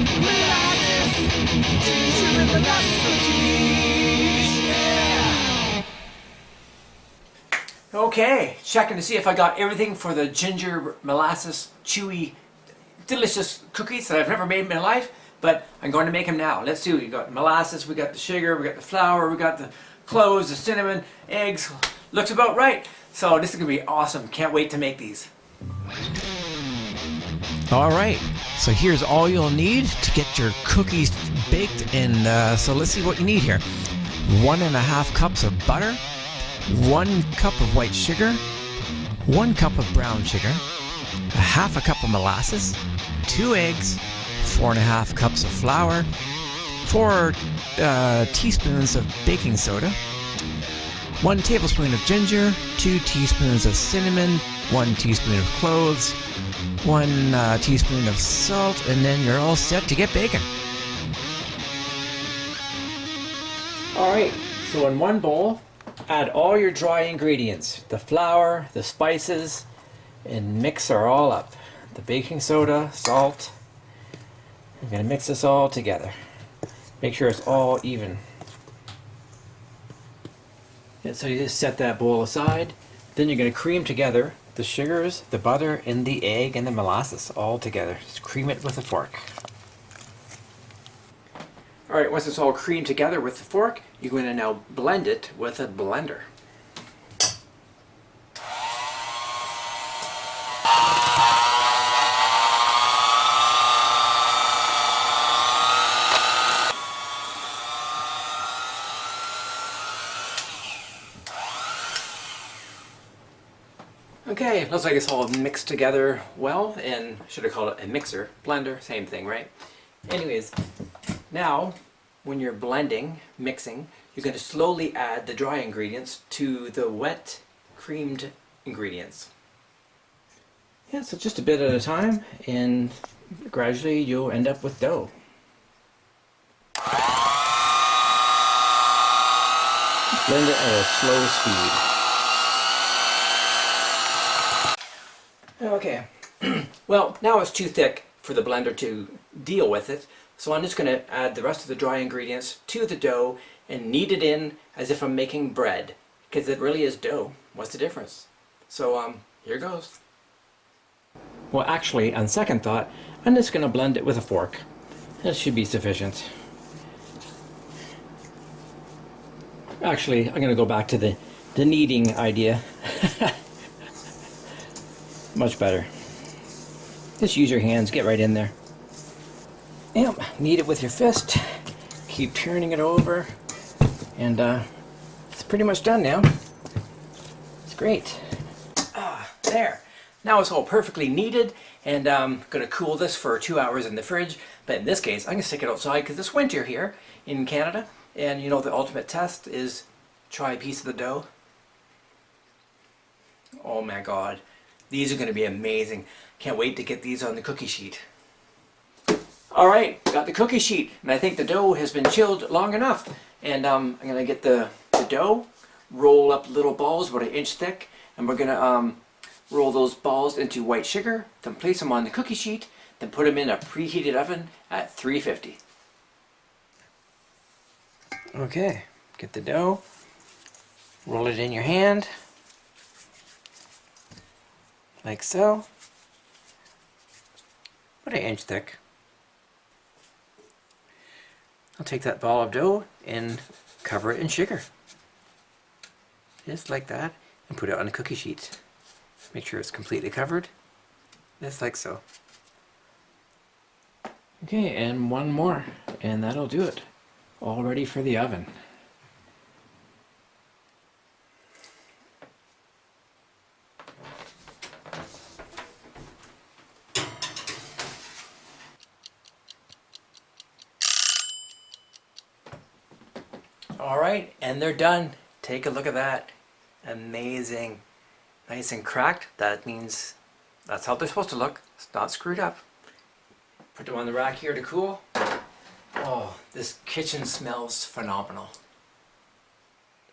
Molasses, gingerbread molasses cookies, yeah! Okay, checking to see if I got everything for the ginger molasses chewy delicious cookies that I've never made in my life, but I'm going to make them now. Let's see, we got molasses, we got the sugar, we got the flour, we got the cloves, the cinnamon, eggs. Looks about right. So this is going to be awesome. Can't wait to make these. Alright, so here's all you'll need to get your cookies baked, and so let's see what you need here. 1.5 cups of butter, 1 cup of white sugar, 1 cup of brown sugar, 1/2 cup of molasses, 2 eggs, 4.5 cups of flour, 4 teaspoons of baking soda, 1 tablespoon of ginger, 2 teaspoons of cinnamon, 1 teaspoon of cloves, 1 teaspoon of salt, and then you're all set to get baking. Alright, so in one bowl, add all your dry ingredients, the flour, the spices, and mix her all up. The baking soda, salt. I'm going to mix this all together. Make sure it's all even. And so you just set that bowl aside. Then you're going to cream together the sugars, the butter, and the egg and the molasses all together. Just cream it with a fork. Alright, once it's all creamed together with the fork, you're going to now blend it with a blender. Okay, looks like it's all mixed together well, and should have called it a mixer, blender, same thing, right? Anyways, now when you're blending, mixing, you're going to slowly add the dry ingredients to the wet, creamed ingredients. Yeah, so just a bit at a time, and gradually you'll end up with dough. Blend it at a slow speed. Okay, well now it's too thick for the blender to deal with it, so I'm just going to add the rest of the dry ingredients to the dough and knead it in as if I'm making bread, because it really is dough. What's the difference? So here goes. Well, actually, on second thought, I'm just going to blend it with a fork. That should be sufficient. Actually, I'm going to go back to the kneading idea. Much better. Just use your hands, get right in there. Yep, knead it with your fist. Keep turning it over. And it's pretty much done now. It's great. There. Now it's all perfectly kneaded, and I'm going to cool this for 2 hours in the fridge. But in this case, I'm going to stick it outside because it's winter here in Canada. And you know, the ultimate test is try a piece of the dough. Oh my God. These are going to be amazing. Can't wait to get these on the cookie sheet. Alright, got the cookie sheet, and I think the dough has been chilled long enough. And I'm going to get the dough, roll up little balls about 1 inch thick, and we're going to roll those balls into white sugar, then place them on the cookie sheet, then put them in a preheated oven at 350. Okay, get the dough, roll it in your hand. Like so. About 1 inch thick. I'll take that ball of dough and cover it in sugar. Just like that, and put it on a cookie sheet. Make sure it's completely covered. Just like so. Okay, and one more, and that'll do it. All ready for the oven. Alright, and they're done. Take a look at that. Amazing. Nice and cracked. That means that's how they're supposed to look. It's not screwed up. Put them on the rack here to cool. Oh, this kitchen smells phenomenal.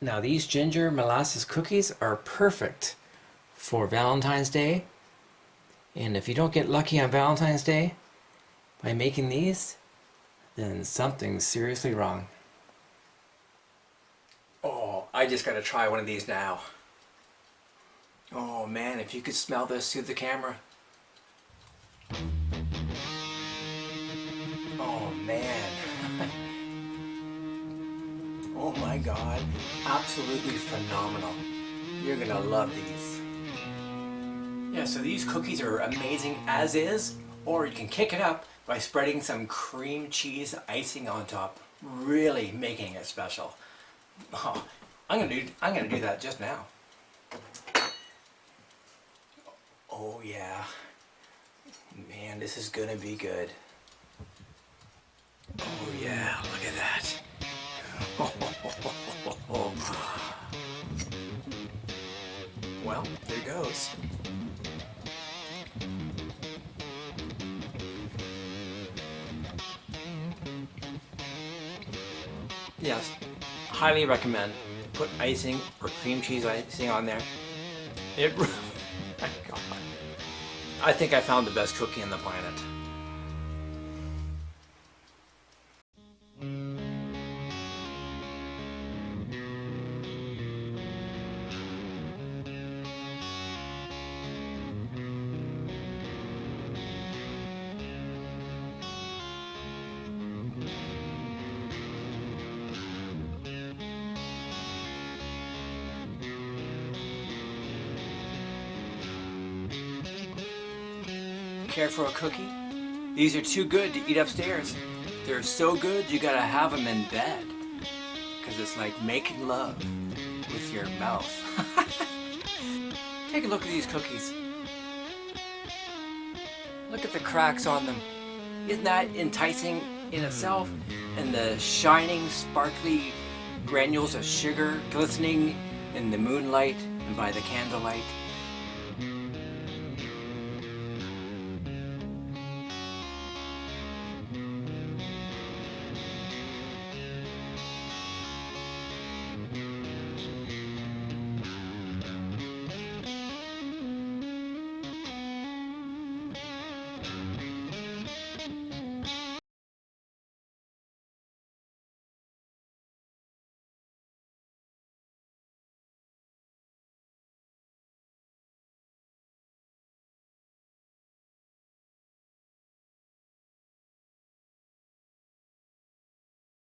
Now these ginger molasses cookies are perfect for Valentine's Day. And if you don't get lucky on Valentine's Day by making these, then something's seriously wrong. Oh, I just gotta try one of these now. Oh man, if you could smell this through the camera. Oh man. Oh my god, absolutely phenomenal. You're gonna love these. Yeah, so these cookies are amazing as is, or you can kick it up by spreading some cream cheese icing on top, really making it special. Oh, I'm gonna do that just now. Oh yeah. Man, this is gonna be good. Oh yeah, look at that. Well, there goes. Yes, highly recommend. Put icing or cream cheese icing on there. It, my God. I think I found the best cookie on the planet. Care for a cookie? These are too good to eat upstairs. They're so good you gotta have them in bed. Cause it's like making love with your mouth. Take a look at these cookies. Look at the cracks on them. Isn't that enticing in itself? And the shining, sparkly granules of sugar glistening in the moonlight and by the candlelight.